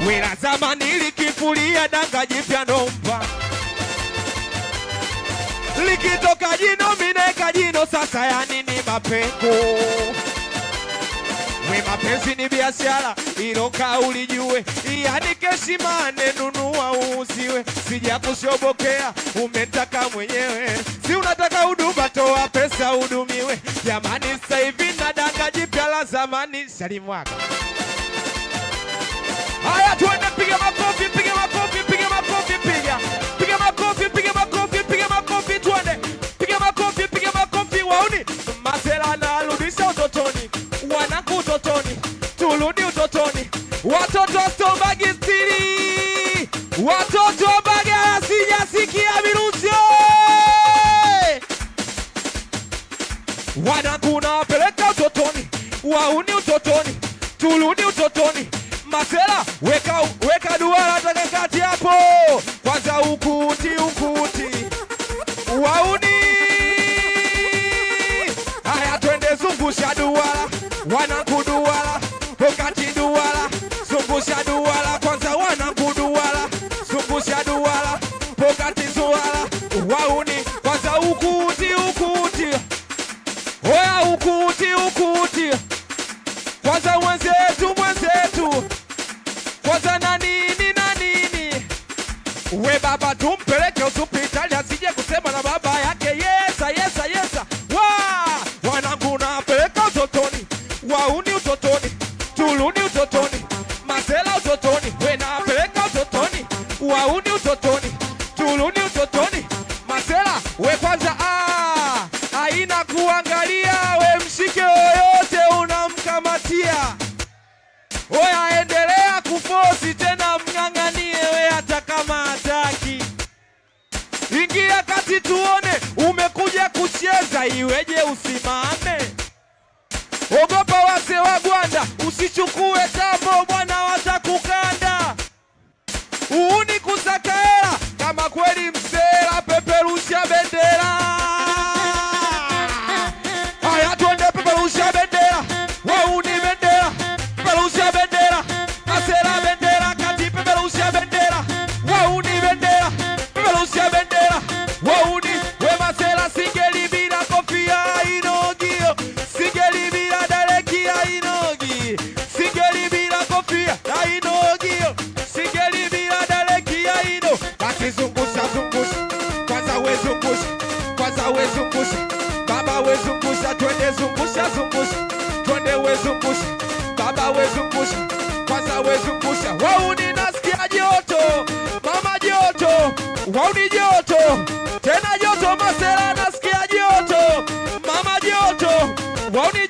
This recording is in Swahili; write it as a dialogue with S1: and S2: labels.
S1: Wela zamani likifulia danga jipya nomba. Likitoka jino mineka jino sasa ya nini mapengo. We mapenzi ni biashara ilo kauli jue. Yani keshimane nunua uuziwe. Sija kushobokea umetaka mwenyewe. Si unataka huduma toa pesa hudumiwe. Jamani sasa hivi na danga jipya la zamani shalimwaga. Haya tuende piga makofi, piga makofi, piga makofi, piga. Piga makofi, piga makofi, piga makofi tuende. Piga makofi, piga makofi wauni. Masela na rudisha utotoni. Wanaku utotoni. Turudi utotoni. Watoto stombagi stili. Watoto baga sijasikia virusi. Wanaku na peleka utotoni. Wauni utotoni. Turudi utotoni. Masela, weka duara takakati hapo. Kwanza ukuti. Wauni. Haya twende zungusha duara. Wanaku duara. Wakati duara. Zungusha duara. Kwanza wanaku duara. Zungusha duara. Wakati duara. Wauni. Kwanza ukuti. Oya ukuti. Kwanza mwenzetu. Kwanza na nini. We baba tumpeleke hospitali asije kusema na baba yake yesa. Wanangu napeleka utotoni. Wauni utotoni. Turudi utotoni. Masela utotoni. We napeleka utotoni. Wauni utotoni. Turudi utotoni. Masela we kwanza haina kuangalia. We mshike yoyote unamkamatia. Oya endelea kufosi tena mng'ang'anie we hata kama hataki. Ingia kati tuone umekuja kucheza iweje usimame. Ogopa wase wa Gwanda usichukue tambo bwana watakukanda. Uuni kusaka hela kama kweli msela peperusha bendera. Haya tuende peperusha bendera. Wauni bendera. Peperusha bendera. Masela bendera kati peperusha bendera. Wauni bendera. Peperusha bendera. Wauni we masela singeli bila kofia inogio. Singeli bila dalekia inogi. Singeli bila kofia inogio. Singeli bila dalekia ino. Basi zungusha. Kwanza we zungusha. Baba we zungusha. Twende zungusha. Twende we zungusha. Baba we zungusha. Kwanza we zungusha. Wauni nasikia joto. Mama joto. Wauni joto. Tena joto masela nasikia joto. Mama joto. Wauni